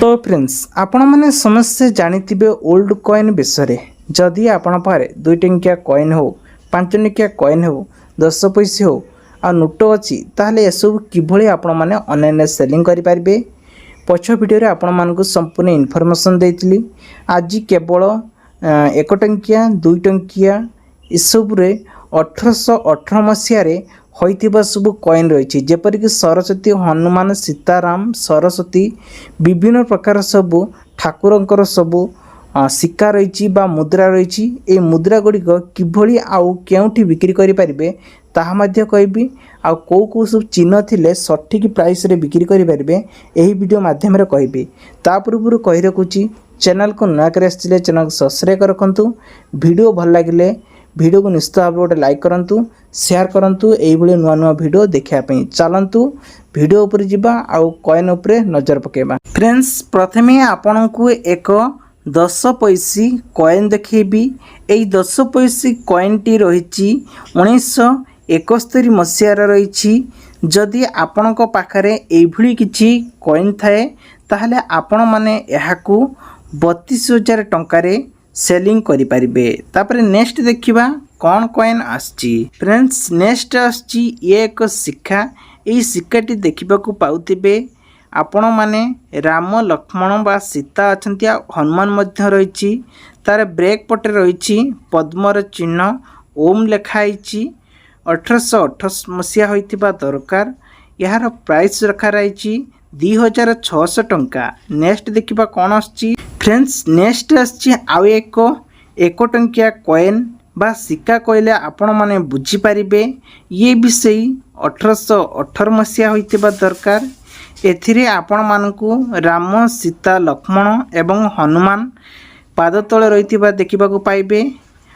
तो फ्रेंड्स आपण मैंने समस्ते जानिथिबे ओल्ड कॉइन विषय जदि आपण पारे 2 टंकिया कॉइन हो 5 टंकिया कॉइन हो 10 पैसा हो आ नोट अच्छी ताहले एसबू किभली आपण माने ऑनलाइन सेलिंग करि पारिबे। पछ वीडियो रे आपण मानकु संपूर्ण इन्फॉर्मेशन देइतली। आज केवल 1 टंकिया 2 टंकिया इसबू रे 1818 मसिया रे होइथिबा सब कॉइन रही जेपरिक सरस्वती हनुमान सीताराम सरस्वती विभिन्न प्रकार सब ठाकुरंकर सब सिक्का रही मुद्रा रही। ए मुद्रा गुड़िक किभली आउ केउठी बिक्री करि परिबे ताहा मध्य कहबी आ को को सब चिन्ह थिले सठिक प्राइस रे बिक्री करि परिबे एही वीडियो माध्यम रे कहबी। ता पूर्व कहि रखुची चैनल को नया करे आछिले चैनल को सब्सक्राइब रखंतु। वीडियो भल लागिले वीडियो को निश्चित भाव गोटे लाइक करंतु शेयर करंतु। एई भली नुआ नुआ वीडियो देखिया पई चलंतु वीडियो ऊपर जिबा आउ कॉइन ऊपर नजर पकेबा। फ्रेंड्स प्रथमे आपन को एक 10 पैसी कॉइन देखिबी। एई 10 पैसी कॉइन टी रहिछि 1971 मसिया रहिछि। जदि आपन को पाखरे एई भली किछि कॉइन थाए ताहले आपन माने एहाकू 32,000 टंका रे सेलिंग करि परिबे। तापरे नेक्स्ट देखिबा कौन कॉइन आछि। फ्रेंड्स नेक्स्ट आछि ये एक सिक्का। एई सिक्काटी देखिबा को पाउतिबे आपण माने राम लक्ष्मण बा सीता अछंती हनुमान मध्य रहिछि। तार ब्रेक पटे रहिछि पद्मर चिन्ह ओम लेखाइछि। 1828 मसिया होइतिबा दरकार। यार प्राइस रखा रहिछि 2600 टंका। नेक्स्ट देखिबा कौन आछि। फ्रेंड्स नेक्स्ट आछि आउ एक टंकिया कॉइन बा सिक्का कहले आपण माने बुझी पारिबे। ये विषय 1818 मसिया होइतिबा दरकार। एथिरे आपण मानकू राम सीता लक्ष्मण एवं हनुमान पाद तले रहितिबा देखिबाकू पाइबे।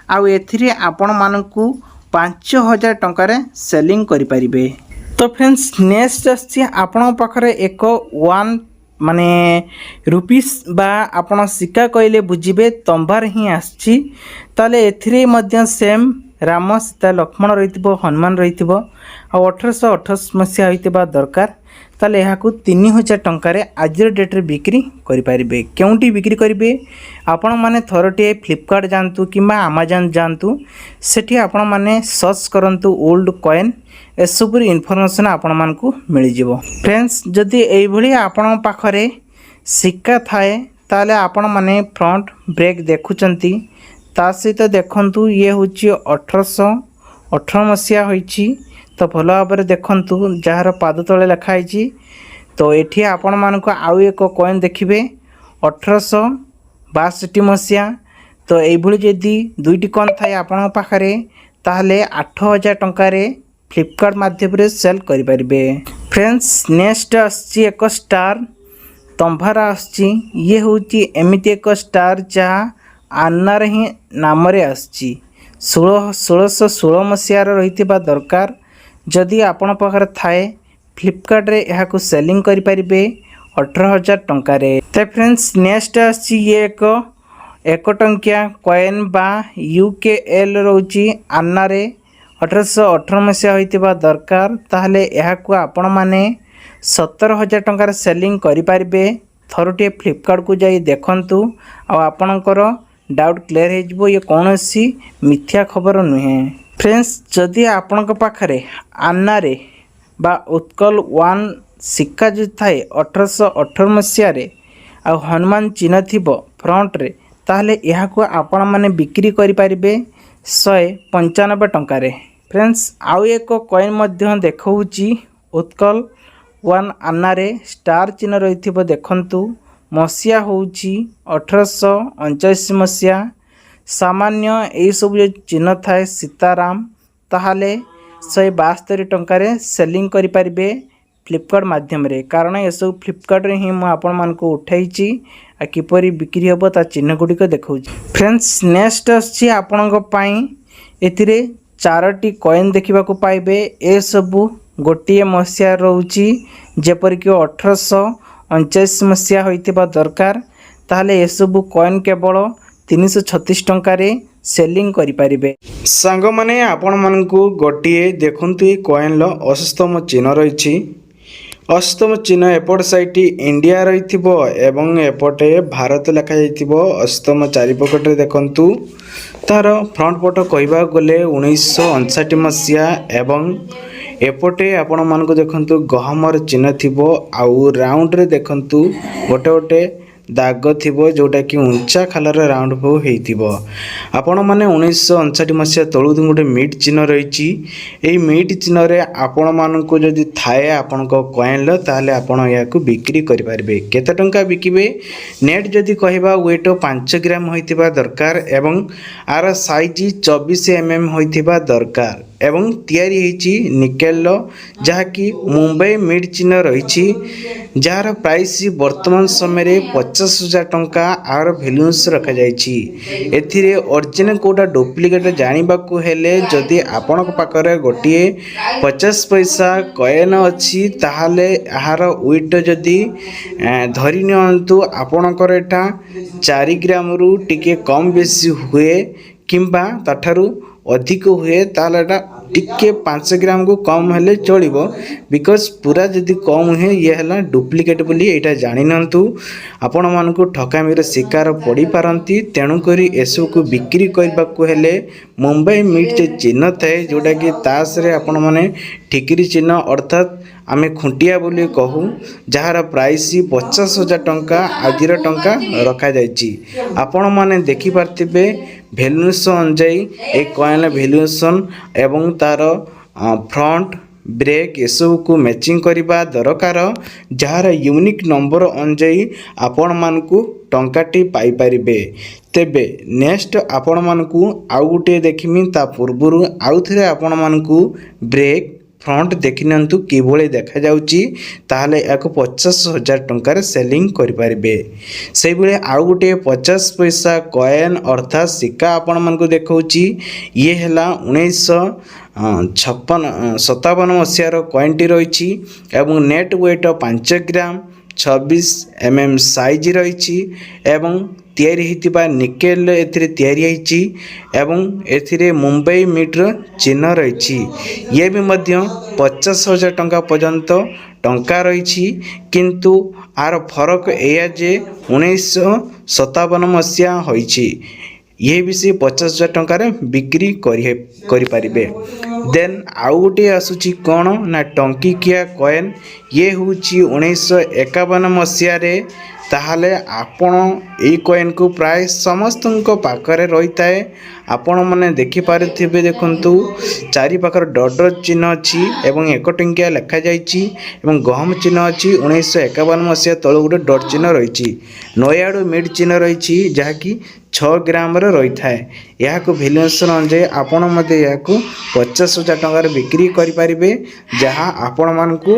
आउ एथिरे आपण मानकू 5000 टंका रे सेलिंग करि पारिबे। तो फ्रेंड्स नेक्स्ट आछि आपण पाखरे एक 1 माने रुपीस बा आपण सिक्का कहले बुझिबे तंबार ही आछि। ताले एथिरे मध्य सेम राम सीता लक्ष्मण रहितिबो हनुमान रहितिबो आ 1828 मसिया होइतिबा दरकार। ताले एहाकू 3000 टंका रे आज डेट रे बिक्री करि पारिबे। केउंटी बिक्री करिबे आपण माने थरटे फ्लिपकार्ट जानतु किंबा अमेज़न जानतु सेठी आपण माने सर्च करंतु ओल्ड कॉइन एसबुरी इनफॉरमेशन आपण मानकू मिल जिवो। फ्रेंड्स जदि एई भली आपण पाखरे सिक्का थाए ताले आपण माने फ्रंट ब्रेक देखुचंती ता सहित देखंतु ये होची 1818 मसिया होईची। तो भल भाव देखंतु जार पाद तले लिखाई। तो एठी आपण मानक आउ एक कॉइन देखिबे 1862 मसिया। तो एभली जदि दुईटी कॉइन थाए आपण पाखरे ताहले 8000 टंका रे फ्लिपकार्ट माध्यम रे सेल करि परिबे। फ्रेंड्स नेक्स्ट आछि एक स्टार तंभार आछि। ये होची एमिति एक स्टार जा आन्नार ही नाम रे आछि। 1616 मसिया रहितिबा दरकार। जदि आपण पाखरे थाए फ्लिपकार्ट रे एहाकू सेलिंग करि परिबे 18000 टंका रे। ते फ्रेंड्स नेक्स्ट आछि ये एक टंकिया कॉइन बा यूकेएल रहउची आन्ना रे 1818 मसिया होइतिबा दरकार। ताहले एहाकू आपण माने 17000 टंका रे सेलिंग करि परिबे। थरुटे फ्लिपकार्ट को जाई देखंतु आ आपणकर डाउट क्लियर हो जिवो। ये कौनसी मिथ्या खबर नुहे। फ्रेंड्स जदि आपण पाखरे आन्ना रे बा उत्कल 1 सिक्का जो थाए 1818 मसिया रे आ हनुमान चिन्ह थिबो फ्रंट रे ताहले एहाकू आपण माने बिक्री करि परिबे 195 टंका रे। फ्रेंड्स आउ एक कॉइन मध्य देखौची उत्कल 1 आन्ना रे स्टार चिन्ह रहिथिबो देखंतु। मसिया होउची 1879 मसिया। सामान्य यही सब जो चिन्ह थाए सीताराम ताहले 172 टंका रे सेलिंग करि परिबे फ्लिपकार्ट माध्यम रे। कारण ये सब फ्लिपकार्ट रे ही मु आपण मान को उठाइची आ किपरि बिक्री होबो ता चिन्ह गुडी को देखौची। फ्रेंड्स नेक्स्ट अछि आपण को पई एथिरे 4टी कॉइन देखिबा को पाइबे। ए सब गोटिए मसिया रहउची जेपरि कि 1879 मसिया होइतिबा दरकार। ताहले ए सब कॉइन केवल 336 टंका रे सेलिंग करि परिबे। सांग माने आपण मानकू गोटिए देखंतु ए कॉइन लो 80तम चिन्ह रहिछि ଅଷ୍ଟମ ଚିହ୍ନ ଏପଟ ସାଇଟ୍ ଇଣ୍ଡିଆ ରହିଥିବ ଏବଂ ଏପଟେ ଭାରତ ଲେଖାଯାଇଥିବ। ଅଷ୍ଟମ ଚାରିପଟେ ଦେଖନ୍ତୁ ତାର ଫ୍ରଣ୍ଟ ପଟ କହିବାକୁ ଗଲେ 1959 ମସିହା ଏବଂ ଏପଟେ ଆପଣମାନଙ୍କୁ ଦେଖନ୍ତୁ ଗହମର ଚିହ୍ନ ଥିବ ଆଉ ରାଉଣ୍ଡରେ ଦେଖନ୍ତୁ ଗୋଟେ ଗୋଟେ ଦାଗ ଥିବ ଯେଉଁଟାକି ଉଞ୍ଚା ଖାଲର ରାଉଣ୍ଡ ହେଇଥିବ। ଆପଣମାନେ 1959 ମସିହା ତଳୁ ଗୋଟେ ମିଟ୍ ଚିହ୍ନ ରହିଛି। ଏଇ ମିଟ୍ ଚିହ୍ନରେ ଆପଣମାନଙ୍କୁ ଯଦି ଥାଏ ଆପଣଙ୍କ କଏନ୍ର ତାହେଲେ ଆପଣ ଏହାକୁ ବିକ୍ରି କରିପାରିବେ। କେତେ ଟଙ୍କା ବିକିବେ? ନେଟ୍ ଯଦି କହିବା ୱେଟ୍ 5 ଗ୍ରାମ ହୋଇଥିବା ଦରକାର ଏବଂ ଆର ସାଇଜ୍ 24 mm ହୋଇଥିବା ଦରକାର ଏବଂ ତିଆରି ହେଇଛି ନିକେଲର, ଯାହାକି ମୁମ୍ବାଇ ମିଟ୍ ଚିହ୍ନ ରହିଛି, ଯାହାର ପ୍ରାଇସ୍ ବର୍ତ୍ତମାନ ସମୟରେ 50,000 ଟଙ୍କା ଆର ଭ୍ୟାଲୁନ୍ସ ରଖାଯାଇଛି। ଏଥିରେ ଅରିଜିନାଲ କେଉଁଟା ଡୁପ୍ଲିକେଟ୍ ଜାଣିବାକୁ ହେଲେ ଯଦି ଆପଣଙ୍କ ପାଖରେ ଗୋଟିଏ 50 ପଇସା କଏନ୍ ଅଛି ତାହେଲେ ଏହାର ୱେଟ୍ ଯଦି ଧରି ନିଅନ୍ତୁ ଆପଣଙ୍କର ଏଟା 4 ଗ୍ରାମରୁ ଟିକେ କମ୍ ବେଶୀ ହୁଏ କିମ୍ବା ତାଠାରୁ ଅଧିକ ହୁଏ ତାହେଲେ ଏଟା ଟିକେ 5 ଗ୍ରାମକୁ କମ୍ ହେଲେ ଚଳିବ। ବିକଜ ପୁରା ଯଦି କମ୍ ହୁଏ ଇଏ ହେଲା ଡୁପ୍ଲିକେଟ୍ ବୋଲି ଏଇଟା ଜାଣିନିଅନ୍ତୁ। ଆପଣମାନଙ୍କୁ ଠକାମିର ଶିକାର ପଡ଼ିପାରନ୍ତି। ତେଣୁକରି ଏସବୁକୁ ବିକ୍ରି କରିବାକୁ ହେଲେ ମୁମ୍ବାଇ ମିଟ୍ ଯେ ଚିହ୍ନ ଥାଏ ଯେଉଁଟାକି ତାସରେ ଆପଣମାନେ ଠିକିରି ଚିହ୍ନ ଅର୍ଥାତ୍ ଆମେ ଖୁଣ୍ଟିଆ ବୋଲି କହୁ, ଯାହାର ପ୍ରାଇସ୍ 50,000 ଟଙ୍କା ଆଜିର ଟଙ୍କା ରଖାଯାଇଛି। ଆପଣମାନେ ଦେଖିପାରୁଥିବେ ଭ୍ୟାଲୁଏସନ୍ ଅନୁଯାୟୀ ଏ କଏନ୍ ଭ୍ୟାଲୁଏସନ୍ ଏବଂ ତାର ଫ୍ରଣ୍ଟ ବ୍ରେକ୍ ଏସବୁକୁ ମ୍ୟାଚିଂ କରିବା ଦରକାର, ଯାହାର ୟୁନିକ୍ ନମ୍ବର ଅନୁଯାୟୀ ଆପଣମାନଙ୍କୁ ଟଙ୍କାଟି ପାଇପାରିବେ। ତେବେ ନେକ୍ସଟ ଆପଣମାନଙ୍କୁ ଆଉ ଗୋଟିଏ ଦେଖିମି, ତା ପୂର୍ବରୁ ଆଉଥରେ ଆପଣମାନଙ୍କୁ ବ୍ରେକ୍ ଫ୍ରଣ୍ଟ ଦେଖିନିଅନ୍ତୁ କିଭଳି ଦେଖାଯାଉଛି, ତାହେଲେ ଏହାକୁ 50,000 ଟଙ୍କାରେ ସେଲିଂ କରିପାରିବେ। ସେଇଭଳି ଆଉ ଗୋଟିଏ 50 ପଇସା କଏନ୍ ଅର୍ଥାତ୍ ସିକା ଆପଣମାନଙ୍କୁ ଦେଖାଉଛି। ଇଏ ହେଲା 1957 ମସିହାର କଏନ୍ଟି ରହିଛି ଏବଂ ନେଟ୍ ୱେଟ୍ 5 ଗ୍ରାମ 26 mm ସାଇଜ୍ ରହିଛି ଏବଂ ତିଆରି ହୋଇଥିବା ନିକେଲ ଏଥିରେ ତିଆରି ହେଇଛି ଏବଂ ଏଥିରେ ମୁମ୍ବାଇ ମିଟ୍ର ଚିହ୍ନ ରହିଛି। ଇଏ ବି ମଧ୍ୟ 50,000 ଟଙ୍କା ପର୍ଯ୍ୟନ୍ତ ଟଙ୍କା ରହିଛି, କିନ୍ତୁ ଆର ଫରକ ଏଇଆ ଯେ 1957 ମସିହା ହୋଇଛି। ଇଏ ବି ସେ 50,000 ଟଙ୍କାରେ ବିକ୍ରି କରିପାରିବେ। ଦେନ୍ ଆଉ ଗୋଟିଏ ଆସୁଛି କ'ଣ ନା ଟଙ୍କିକିଆ କଏନ୍। ଇଏ ହେଉଛି 1951 ମସିହାରେ। ତାହେଲେ ଆପଣ ଏଇ କଏନ୍କୁ ପ୍ରାୟ ସମସ୍ତଙ୍କ ପାଖରେ ରହିଥାଏ। ଆପଣମାନେ ଦେଖିପାରୁଥିବେ, ଦେଖନ୍ତୁ ଚାରିପାଖରେ ଡଟ୍ ଡଟ୍ ଚିହ୍ନ ଅଛି ଏବଂ 1 ଟଙ୍କିଆ ଲେଖାଯାଇଛି ଏବଂ ଗହମ ଚିହ୍ନ ଅଛି। 1951 ମସିହା ତଳୁ ଗୋଟେ ଡଟ୍ ଚିହ୍ନ ରହିଛି। ନୟାଗଡ଼ ମିଟ୍ ଚିହ୍ନ ରହିଛି, ଯାହାକି 6 ଗ୍ରାମରେ ରହିଥାଏ। ଏହାକୁ ଭ୍ୟାଲୁଏସନ୍ ଅନୁଯାୟୀ ଆପଣ ମଧ୍ୟ ଏହାକୁ 50,000 ଟଙ୍କାରେ ବିକ୍ରି କରିପାରିବେ, ଯାହା ଆପଣମାନଙ୍କୁ